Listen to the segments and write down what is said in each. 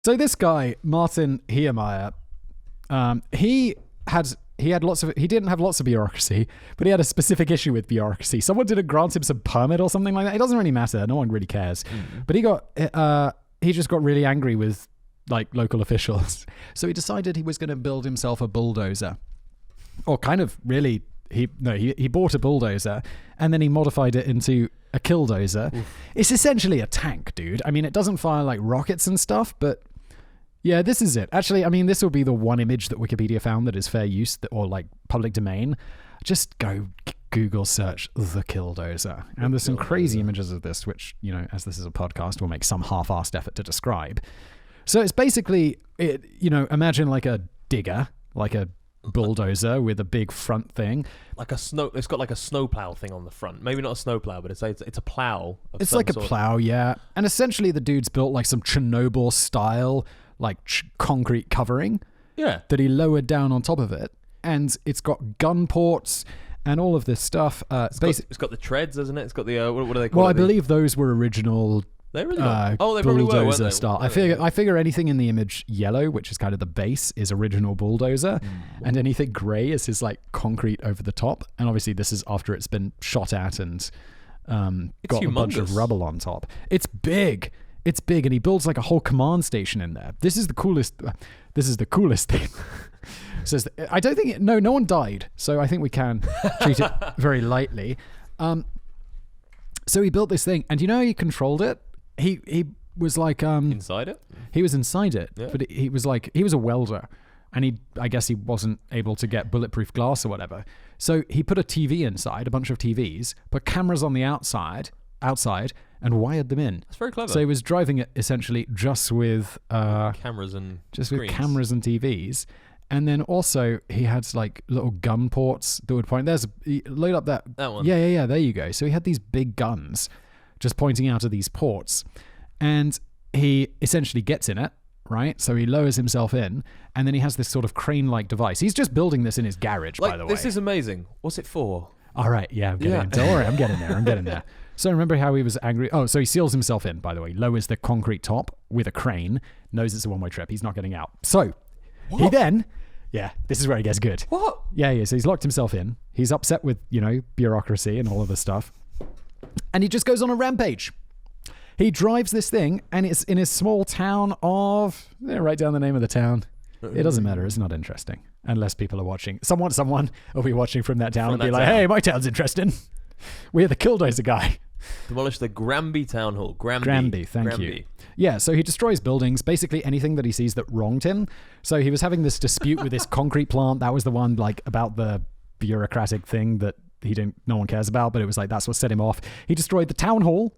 So this guy, Martin Hiermeyer, he didn't have lots of bureaucracy, but he had a specific issue with bureaucracy. Someone didn't grant him some permit or something like that. It doesn't really matter. No one really cares. But he just got really angry with like local officials. So he decided he was going to build himself a bulldozer. Or kind of really, he bought a bulldozer and then he modified it into a Killdozer. Oof. It's essentially a tank, dude. I mean, it doesn't fire like rockets and stuff, but yeah, this is it. Actually, I mean, this will be the one image that Wikipedia found that is fair use or like public domain. Just go Google search the Killdozer. And there's some crazy images of this, which, you know, as this is a podcast, we'll make some half-assed effort to describe. So it's basically, imagine like a digger, like a bulldozer with a big front thing. It's got like a snowplow thing on the front. Maybe not a snowplow, but it's a plow. It's like a plow, yeah. And essentially the dude's built like some Chernobyl style, like concrete covering. Yeah. That he lowered down on top of it. And it's got gun ports and all of this stuff. It's got the treads, isn't it? It's got the, what do they call it? Well, I believe those were original... They really were. They probably were, weren't they? Style. I figure anything in the image yellow, which is kind of the base, is original bulldozer, and anything grey is his like concrete over the top. And obviously, this is after it's been shot at and got a bunch of rubble on top. It's big. It's big, and he builds like a whole command station in there. This is the coolest. This is the coolest thing. Says I don't think no one died, so I think we can treat it very lightly. So he built this thing, and you know how he controlled it? He was like inside it. He was inside it, yeah. But he was a welder, and I guess he wasn't able to get bulletproof glass or whatever. So he put a TV inside, a bunch of TVs, put cameras on the outside, and wired them in. That's very clever. So he was driving it essentially just with cameras and with cameras and TVs. And then also he had like little gun ports that would point. Load up that one. Yeah. There you go. So he had these big guns just pointing out of these ports, and he essentially gets in it, right? So he lowers himself in, and then he has this sort of crane-like device. He's just building this in his garage, by the way. This is amazing. What's it for? All right, yeah, I'm getting in. Don't worry, I'm getting there. So remember how he was angry? Oh, so he seals himself in, by the way, lowers the concrete top with a crane, knows it's a one-way trip. He's not getting out. So he then... Yeah, this is where it gets good. What? Yeah, so he's locked himself in. He's upset with, bureaucracy and all of this stuff. And he just goes on a rampage. He drives this thing, and it's in his small town of... write down the name of the town. It doesn't matter. It's not interesting. Unless people are watching. Someone will be watching from that town and be like, hey, my town's interesting. We're the Killdozer guy. Demolish the Granby Town Hall. Granby, thank you. Yeah, so he destroys buildings, basically anything that he sees that wronged him. So he was having this dispute with this concrete plant. That was the one like about the bureaucratic thing that no one cares about, but it was like that's what set him off. He destroyed the town hall,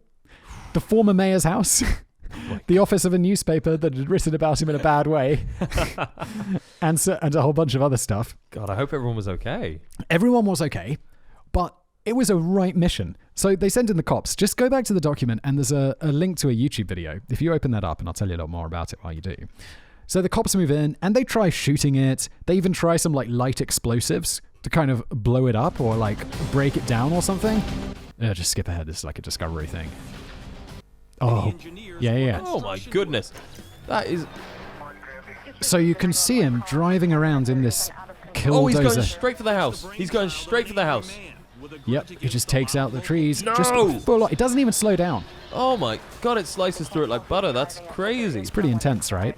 the former mayor's house, the office of a newspaper that had written about him in a bad way, and a whole bunch of other stuff. God, I hope everyone was okay. Everyone was okay, but it was a right mission. So they sent in the cops. Just go back to the document, and there's a link to a YouTube video. If you open that up, and I'll tell you a lot more about it while you do. So the cops move in, and they try shooting it. They even try some like light explosives to kind of blow it up or like break it down or something. Just skip ahead. This is like a discovery thing. Oh, yeah. Oh my goodness. That is... So you can see him driving around in this Killdozer. Oh, he's going straight for the house. Yep, he just takes out the trees. No! Just full on. It doesn't even slow down. Oh my God, it slices through it like butter. That's crazy. It's pretty intense, right?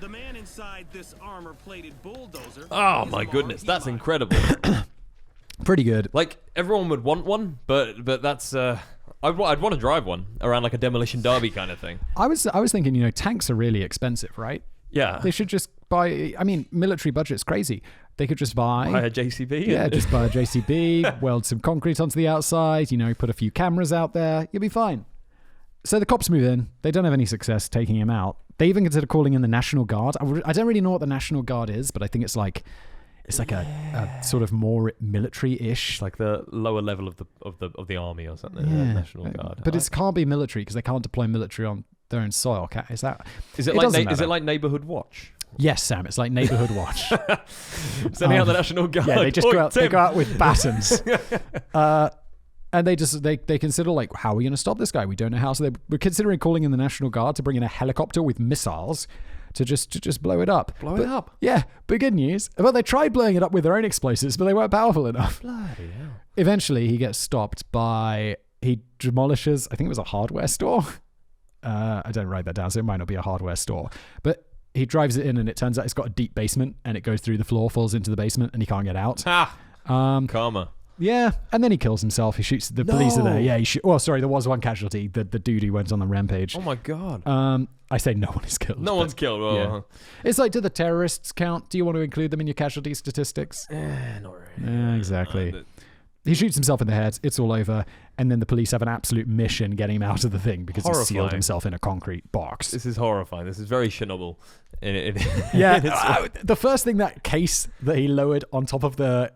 The man inside this armor-plated bulldozer. Oh my goodness, that's incredible. Pretty good. Like, everyone would want one, but that's... I'd want to drive one around like a demolition derby kind of thing. I was thinking, tanks are really expensive, right? Yeah. They should just buy... I mean, military budget's crazy. They could just buy a JCB. Yeah, just buy a JCB, weld some concrete onto the outside, put a few cameras out there. You'll be fine. So the cops move in. They don't have any success taking him out. They even consider calling in the National Guard. I don't really know what the National Guard is, but I think it's like a sort of more military-ish. It's like the lower level of the army or something. Yeah. National Guard. But it can't be military because they can't deploy military on their own soil. Is it like Neighborhood Watch? Yes, Sam. It's like Neighborhood Watch. Sending out the National Guard. Yeah, they just go out. They go out with batons, and they consider like, how are we going to stop this guy? We don't know how. So they were considering calling in the National Guard to bring in a helicopter with missiles to just blow it up. Blow it up? Yeah, but good news. Well, they tried blowing it up with their own explosives, but they weren't powerful enough. Bloody hell. Eventually, he gets stopped by... He demolishes, I think it was a hardware store. I don't write that down, so it might not be a hardware store. But he drives it in, and it turns out it's got a deep basement, and it goes through the floor, falls into the basement, and he can't get out. Ha! Karma. Yeah, and then he kills himself. He shoots the police are there. Yeah, there was one casualty. The dude who went on the rampage. Oh my god. I say no one is killed. No one's killed. Well, yeah. It's like, do the terrorists count? Do you want to include them in your casualty statistics? Not really. Yeah, exactly. He shoots himself in the head. It's all over. And then the police have an absolute mission getting him out of the thing because he sealed himself in a concrete box. This is horrifying. This is very Chernobyl. Yeah. The first thing, that case that he lowered on top of the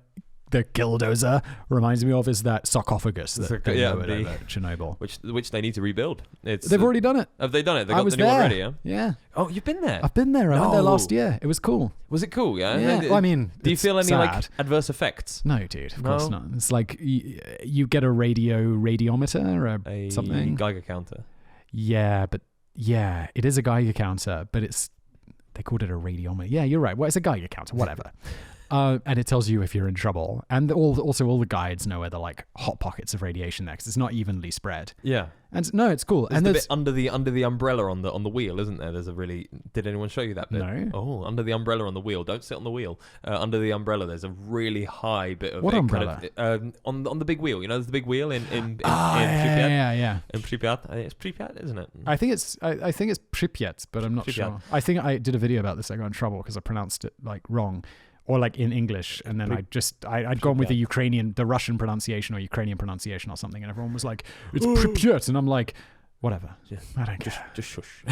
Killdozer reminds me of is that sarcophagus that they lowered over Chernobyl. Which they need to rebuild. They've already done it. Have they done it? They I got was the new there. one ready, yeah? Yeah. Oh, you've been there? I've been there. I went there last year. It was cool. Was it cool? Yeah. Yeah. Well, I mean, do you it's feel any sad. adverse effects? No, dude. Of course not. It's like you get a radiometer or something. Geiger counter. Yeah, it is a Geiger counter, but they called it a radiometer. Yeah, you're right. Well, it's a Geiger counter, whatever. And it tells you if you're in trouble. And also all the guides know where the hot pockets of radiation there, because it's not evenly spread. Yeah. And no, it's cool. There's and the bit under the umbrella on the wheel, isn't there? There's a really... Did anyone show you that bit? No. Oh, under the umbrella on the wheel. Don't sit on the wheel. Under the umbrella, there's a really high bit of... What umbrella? On the big wheel. You know, there's the big wheel in Pripyat. Yeah. In Pripyat. It's Pripyat, isn't it? I think it's Pripyat, but I'm not sure. I think I did a video about this. I got in trouble because I pronounced it wrong. Or in English, and then I'd gone with the Russian pronunciation or Ukrainian pronunciation or something, and everyone was like, "It's Pripyat," and I'm like, "Whatever, I don't care." Just shush.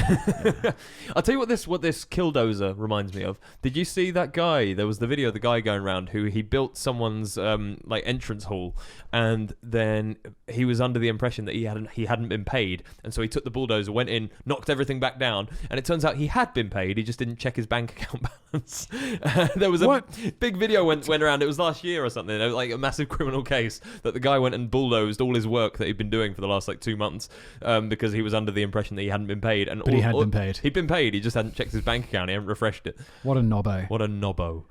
I'll tell you what this Killdozer reminds me of. Did you see that guy? There was the video of the guy going around who he built someone's entrance hall, and then he was under the impression that he hadn't been paid, and so he took the bulldozer, went in, knocked everything back down, and it turns out he had been paid. He just didn't check his bank account balance. There was a big video went around. It was last year or something. It was a massive criminal case that the guy went and bulldozed all his work that he'd been doing for the last 2 months because he was under the impression that he hadn't been paid. But he had been paid. He'd been paid. He just hadn't checked his bank account. He hadn't refreshed it. What a knobbo. What a knobbo.